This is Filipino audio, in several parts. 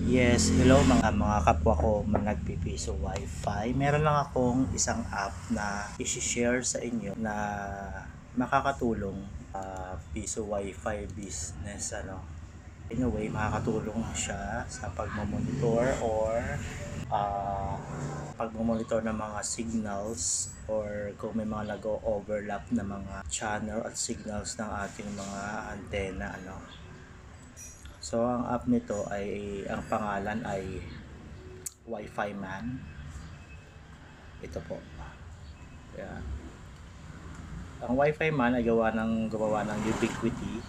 Yes, hello mga kapwa ko mga nagpipiso Wi-Fi. Meron lang akong isang app na i-share sa inyo na makakatulong piso Wi-Fi business In a way, makakatulong siya sa pagmamonitor or pagmamonitor ng mga signals or kung may mga nag-overlap na mga channel at signals ng ating mga antena So, ang app nito ay, ang pangalan ay Wi-Fi Man. Ito po. Yan. Ang Wi-Fi Man ay gumawa ng Ubiquiti.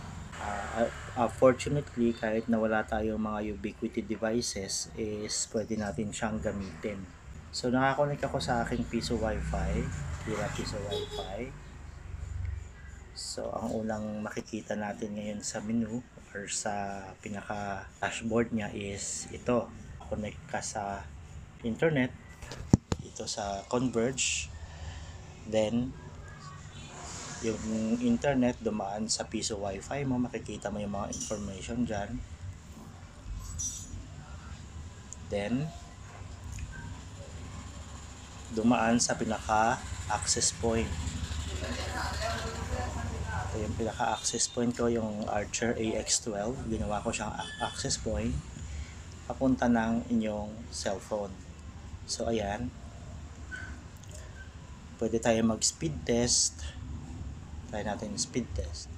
Fortunately, kahit na wala tayong mga Ubiquiti devices, is pwede natin siyang gamitin. So, nakakonect ako sa aking piso Wi-Fi. Kira piso Wi-Fi. So, ang unang makikita natin ngayon sa menu or sa pinaka dashboard niya is ito. Connect ka sa internet, ito sa Converge. Then, yung internet dumaan sa piso Wi-Fi mo, makikita mo yung mga information dyan. Then, dumaan sa pinaka access point. Ito yung pinaka access point ko, yung Archer AX12. Ginawa ko siyang access point papunta ng inyong cellphone. So ayan, pwede tayo mag speed test. Try natin speed test.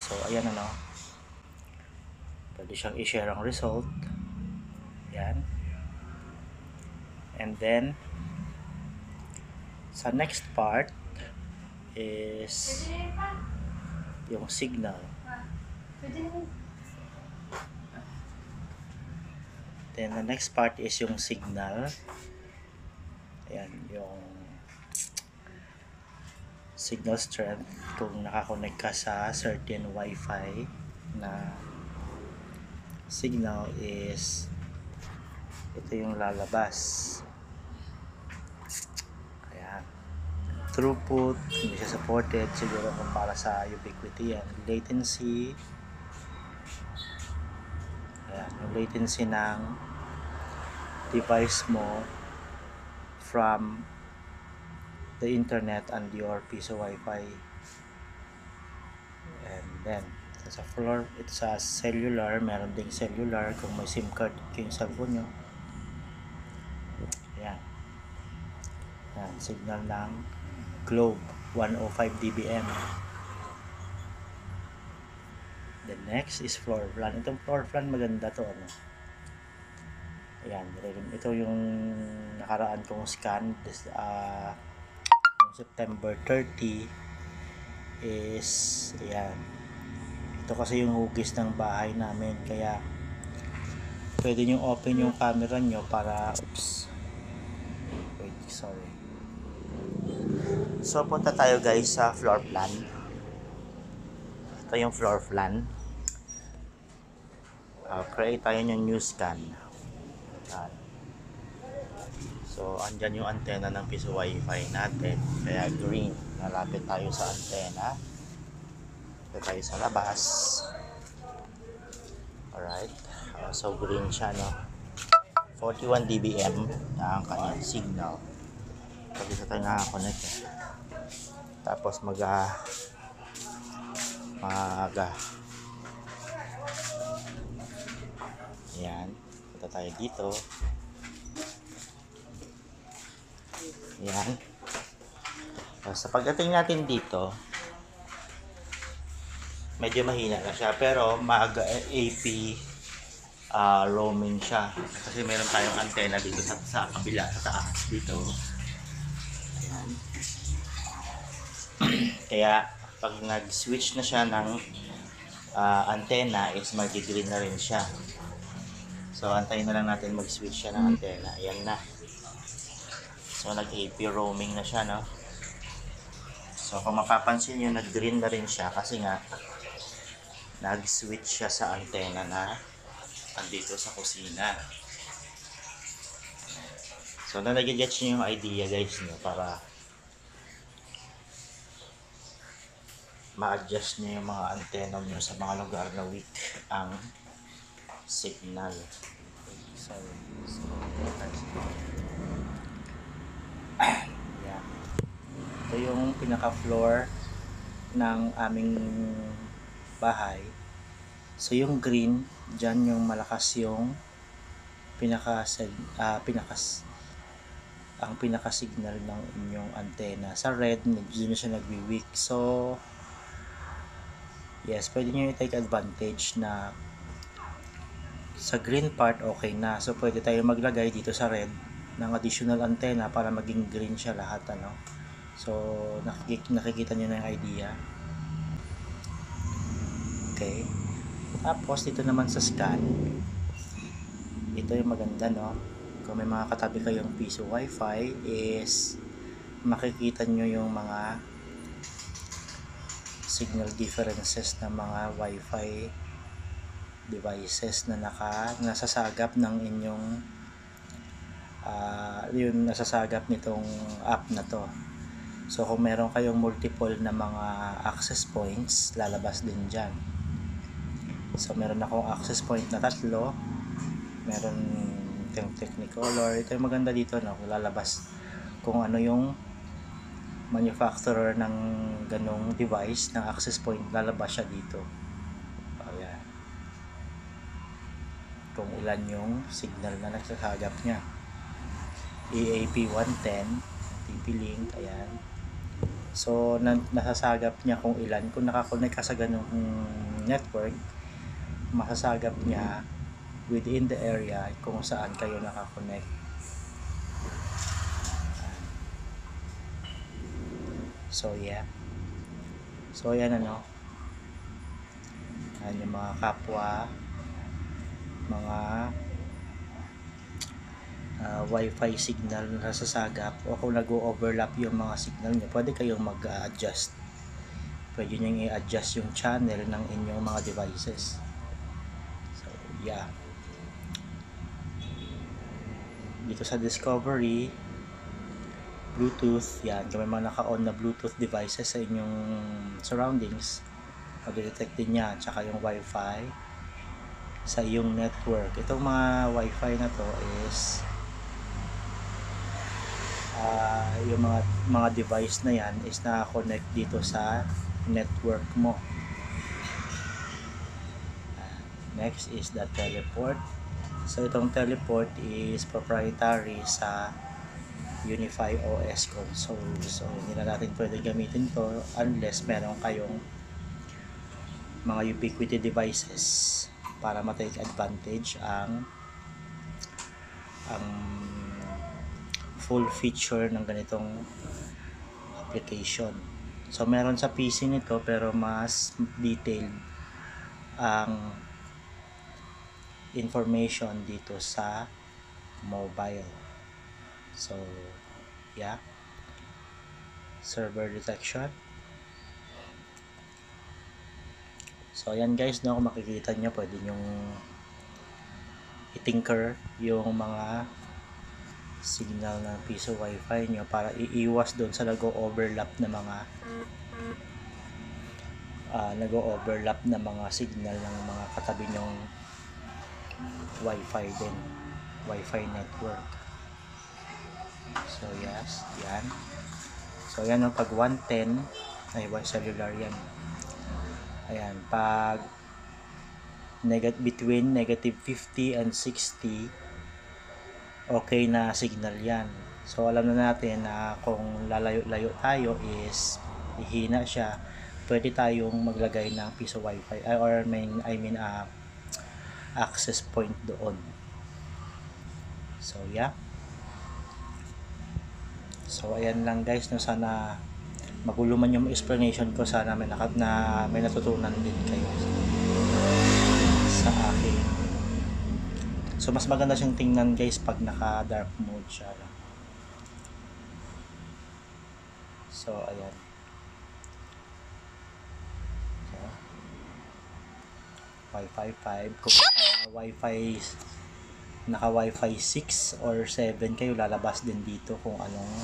So ayan pwede siyang i-share ang result. Ayan. And then sa next part is yung signal. Then the next part is yung signal. Ayan, yung signal strength kung nakakonect ka sa certain Wi-Fi na signal is ito yung lalabas. Ayan. Throughput, hindi siya supported siguro kung para sa Ubiquiti yan. Latency. Ayan, yung latency ng device mo from the internet and your piso Wi-Fi. And then ito sa cellular, meron ding cellular kung may SIM card yung cellphone nyo. Ayan. Ayan, signal ng Globe 105 dBm. The next is floor plan. Itong floor plan maganda to Ayan, ito yung nakaraan kong scan September 30 is ayan. Ito kasi yung hugis ng bahay namin, kaya pwede nyo open yung camera nyo para sorry. So punta tayo guys sa floor plan. Ito yung floor plan. Create tayo ng new scan. So andyan yung antena ng piso Wi-Fi natin, kaya green. Nalapit tayo sa antena. Ito tayo sa labas. Alright. So green siya 41 dBm na ang kanyang signal. Pag isa tayo nakakonect tapos ayan, punta tayo dito. Ayan. Sa pagdating natin dito, medyo mahina na siya, pero maaga AP roaming siya kasi meron tayong antena dito sa kabila, sa taas dito. Ayan. Kaya pag nag-switch na siya ng antena is mag-green na rin siya. So antayin na lang natin mag-switch siya ng antena. Ayan na. So nag-AP roaming na siya So kung mapapansin nyo, nag-green na rin siya kasi nga nag-switch siya sa antena na andito sa kusina. So, nagigets nyo yung idea guys nyo para ma-adjust nyo yung mga antena nyo sa mga lugar na weak ang signal. Sorry. Yeah. Ito yung pinaka-floor ng aming bahay. So, yung green, dyan yung malakas yung ang pinaka-signal ng inyong antena. Sa red, dito na siya nagwi-weak. So, yes, pwede nyo i-take advantage na sa green part, okay na. So, pwede tayo maglagay dito sa red ng additional antenna para maging green siya lahat, ano. So, nakikita nyo na yung idea. Okay. Tapos, dito naman sa scan, ito yung maganda, no. Kung may mga katabi kayong piso wifi is makikita nyo yung mga signal differences ng mga wifi devices na nasasagap ng inyong yung nasasagap nitong app na to. So kung meron kayong multiple na mga access points, lalabas din dyan. So meron akong access point na 3, meron yung Technicolor. Ito yung maganda dito, no? Lalabas kung ano yung manufacturer ng ganong device ng access point, lalabas siya dito. Ayan. Kung ilan yung signal na nagsasagap niya. EAP 110, TP-Link, ayan. So, nasasagap niya kung ilan. Kung nakakonect ka sa ganong network, masasagap niya within the area kung saan kayo nakakonect. So, yeah. So, ayan, ano. Ayan yung mga kapwa, mga wifi signal na nasasagap, o kung nag-overlap yung mga signal nyo, pwede kayong mag-adjust. Pwede nyo i-adjust yung channel ng inyong mga devices. So, yeah. Dito sa Discovery, Bluetooth, yan. Kung may mga naka-on na Bluetooth devices sa inyong surroundings, mag-detect din yan. Tsaka yung Wi-Fi sa iyong network. Itong mga Wi-Fi na to is yung mga device na yan is naka-connect dito sa network mo. Next is the teleport. So itong teleport is proprietary sa Unify OS console. So hindi na natin pwede gamitin to unless meron kayong mga ubiquity devices para ma-take advantage ang full feature ng ganitong application. So meron sa PC nito pero mas detailed ang information dito sa mobile. So yeah, server detection. So ayan guys, no, kung makikita nyo, pwede nyong i-tinker yung mga signal ng piso wifi nyo para iiwas doon sa nag-overlap na mga signal ng mga katabi nyong wifi din, wifi network. So yes, yan. So yan, no, pag 110 ay cellular yan. Ayan, pag between negative 50 and 60, okay na signal yan. So alam na natin na kung lalayo-layo tayo is ihina siya, pwede tayong maglagay ng piso wifi access point doon. So yeah. So ayan lang guys, no, sana magulo man yung explanation ko, sana may natutunan din kayo sa akin. So mas maganda siyang tingnan guys pag naka dark mode siya. So ayan. Wi-Fi 5. Kung naka Wi-Fi 6 or 7 kayo, lalabas din dito kung anong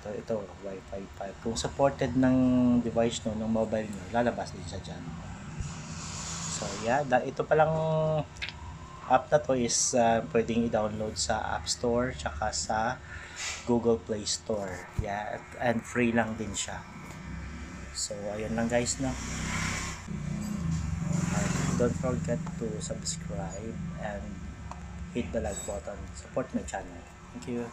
ito Wi-Fi 5. Kung supported ng device no, ng mobile nyo, lalabas din siya dyan. So yeah, ito palang app na to is pwedeng i-download sa App Store tsaka sa Google Play Store. Yeah, and free lang din siya. So ayun lang guys, no. Don't forget to subscribe and hit the like button. Support my channel. Thank you.